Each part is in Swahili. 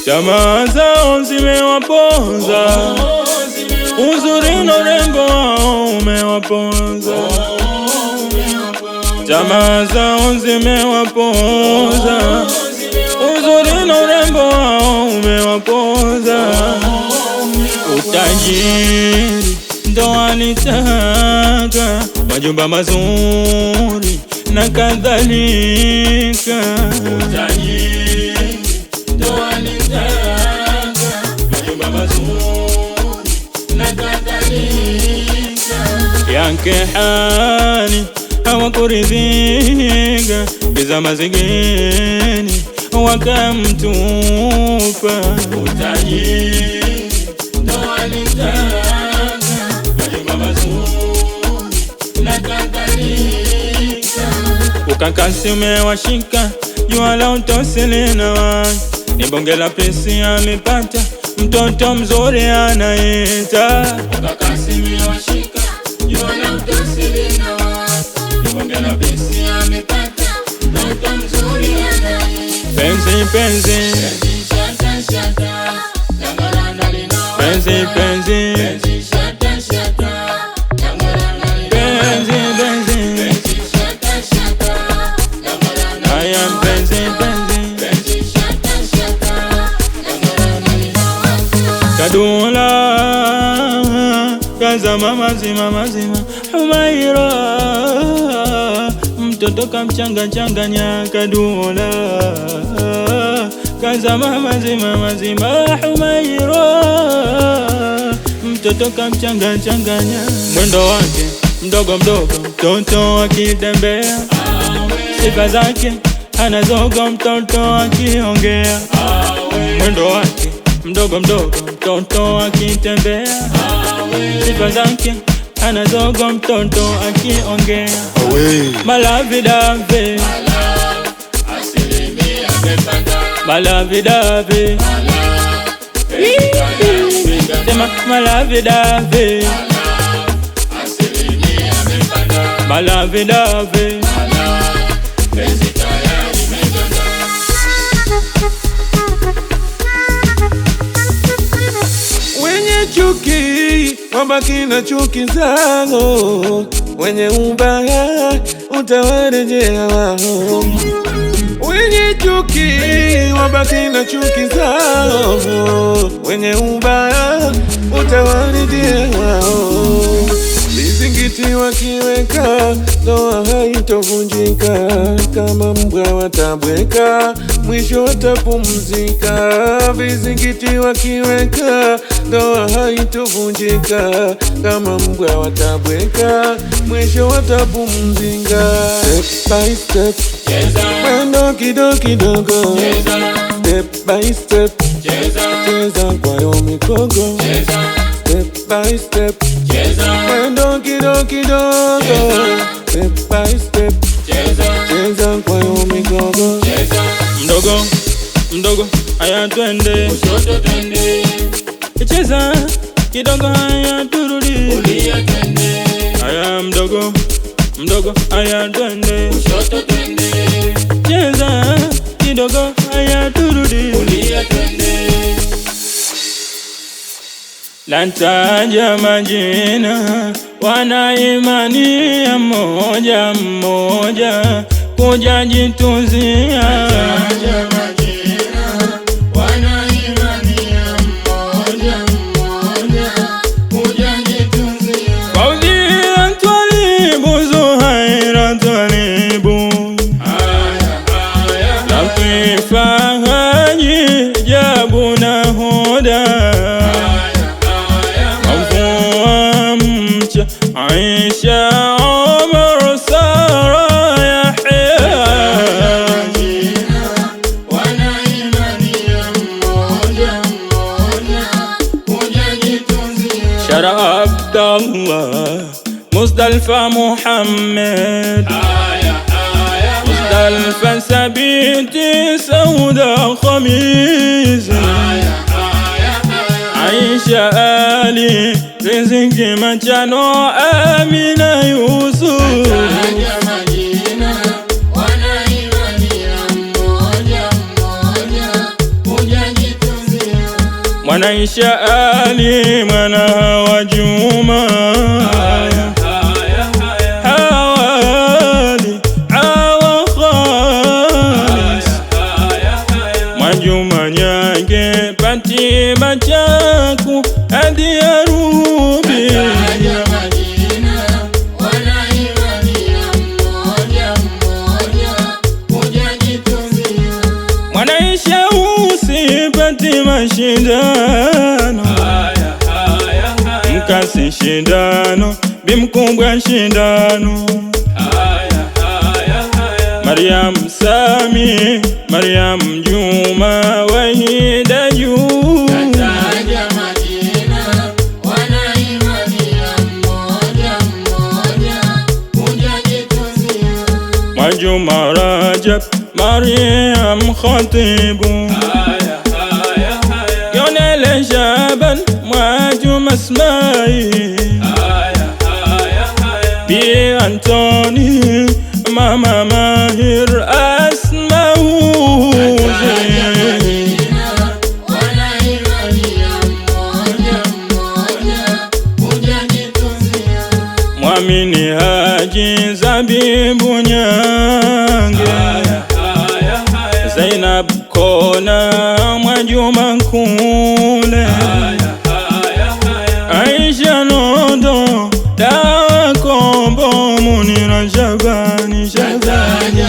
Tamaa zao zimewaponza, uzuri na urembo wao umewaponza. Tamaa zao zimewaponza, uzuri na urembo wao umewaponza. Utajiri ndo walitaka, majumba mazuri na kadhalika. Utajiri ndo walitaka, majumba mazuri na kadhalika. Yake hali hawakuridhika, bizama zigeni wakamtupa. Utajiri ndo walitaka, majumba mazuri na kadhalika. Ukakasi umewashika, jua la utosili na wake. Ni bonge la pesi amepata, mtoto mzuri anaita. Ukakasi umewashika, jua la utosili na wake. Ni bonge la pesi amepata, mtoto mzuri anaita. Penzi, penzi, shata, shata, penzi, penzi, shata, shata, penzi, penzi, shata, shata, I am penzi, penzi, shata, shata, Kadula, kazama mazima mazima, Humaira, mtoto kamchanga changanya. Kadula, kazama mazima mazima, Humaira, mtoto kamchanga changanya. Mwendo wake mdogo mdogo, mtoto akitembea. Sifa zake anazoga, mtoto akiongea. Mwendo wake mdogo mdogo, mtoto akitembea. Sifa zake anazoga, mtoto akiongea. Malavidavi, malavidavi, sema malavidavi, malavidavi. Wenye chuki wabaki na chuki zao, wenye ubaya utawarejea wao. Wenye chuki wabaki na chuki zao, wenye ubaya utawarejea wao. Vizingiti wakiweka, ndoa haitovunjika. Kama mbwa watabweka, mwisho watapumzika. Vizingiti wakiweka, ndoa haitovunjika. Kama mbwa watabweka, mwisho watapumzika. Step by step, mwendo kidogo kidogo. Step by step, cheza kwa yo mikogo. Step by step, mwendo kidogo kidogo. Step by step, cheza kwa yo mikogo. Mdogo mdogo, aya twende kushoto, twende cheza kidogo, aya turudi kulia, twende. Aya mdogo mdogo, aya twende kushoto, twende cheza kidogo, aya turudi kulia, twende. Nataja majina, wana imani ya mmoja mmoja, kuja jituzia. Nataja majina, wana imani ya mmoja mmoja, kuja jituzia. Faudhia twalibu, Zuhaira twalibu, Latifa Haji, Jabu na Huda, Aisha, Omar, Sara, Yahya. Wana imani ya mmoja mmoja, kuja jituzia. Shara Abdallah, Muzdalifa Muhammad, Muzdalifa Sabiti, Sauda Khamis, Aisha Ali, Riziki Machano, Amina Yusuf. Mwanaisha Ali mwana wa Juma, Hawali Hawa Khalis, Mwajuma Nyange Pati Machaku hadi ya Rubi. Mwanaisha usipati mashindano, mkasi shindano, bimkumbwa shindano. Mariam Sami, Mariam Juma, Wahida Juma. Mwajuma Rajab, Mariam Khatibu, Yonele Shaban, Mwajuma Ismail, Bi Antoni, Mama Mahir Asmauzi. Mwamini Haji Zabibu Nyange, Zainab Kona, Mwajuma Kule, Aisha Nondo, Dawa Kombo, Munira Shabani Shabani.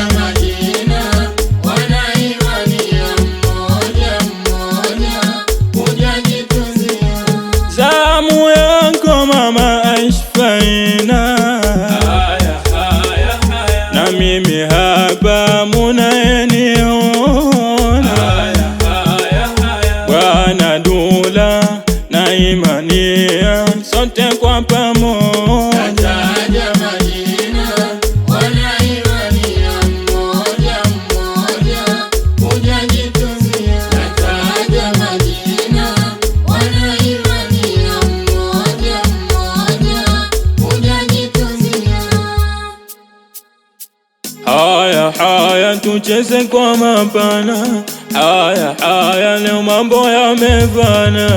Zamu yako mama Ashfaina, na mimi hapa munaeniona. Bwana Dula na Imania sote kwa pamoja. Haya haya tucheze kwa mapana, haya haya leo mambo yamefana.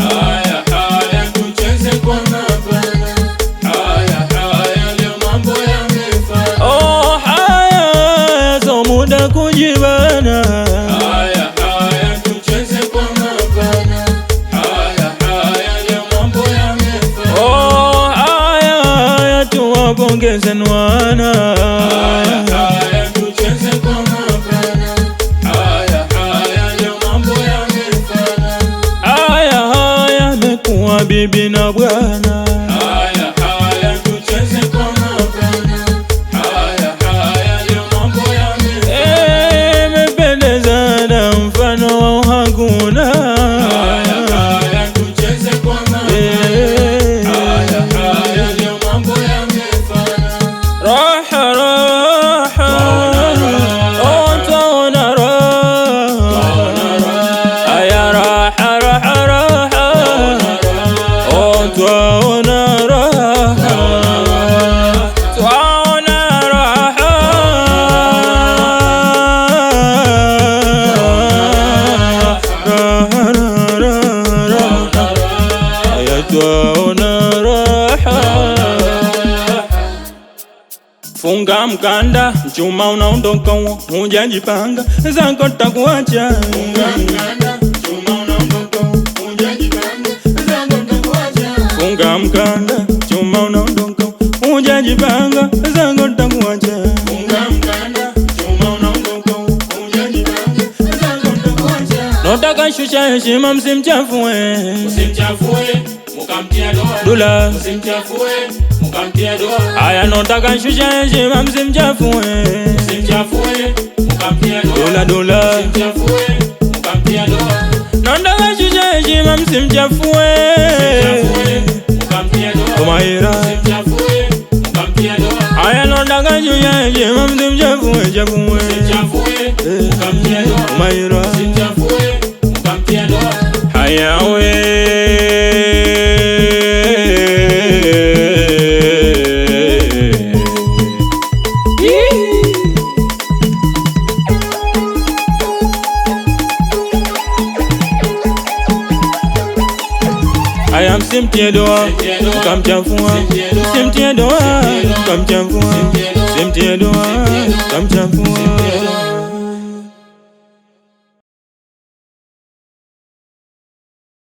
Haya haya tucheze kwa mapana, haya haya leo mambo yamefana. Oh haya haya so muda kujibana. Haya haya tucheze kwa mapana, haya haya leo mambo yamefana. Oh haya haya tuwapongeze nwana. Bibi na bwana, haya haya tucheze kwa mapana, haya haya leo mambo yamefana. Mependeza na mfano hakuna. Haya haya tucheze kwa mapana, haya haya leo mambo yamefana. Raha raha, oh taona raha, haya raha raha raha. Twaona raha, twaona raha, twaona raha. Funga mkanda, mchuma unaondoka, hujajipanga, zako takuacha. Funga mkanda, mchuma unaondoka, hujajipanga, funga mkanda, chuma unaondoka, hujajipanga, zako takuacha. Funga mkanda, chuma unaondoka, hujajipanga, zako takuacha. Notaka shusha heshima, msimchafue, msimchafue, mukamtia doa. Dula, msimchafue, mukamtia doa. Haya notaka shusha heshima, msimchafue, msimchafue, mukamtia doa. Dula dula, msimchafue, mukamtia doa. Notaka shusha heshima, msimchafue, Kumaira aya nondanga juya jema msimchafue chafue Kumaira haya Aya msimtie doa, kamchafua. Simtie doa, kamchafua. Simtie doa, kamchafua.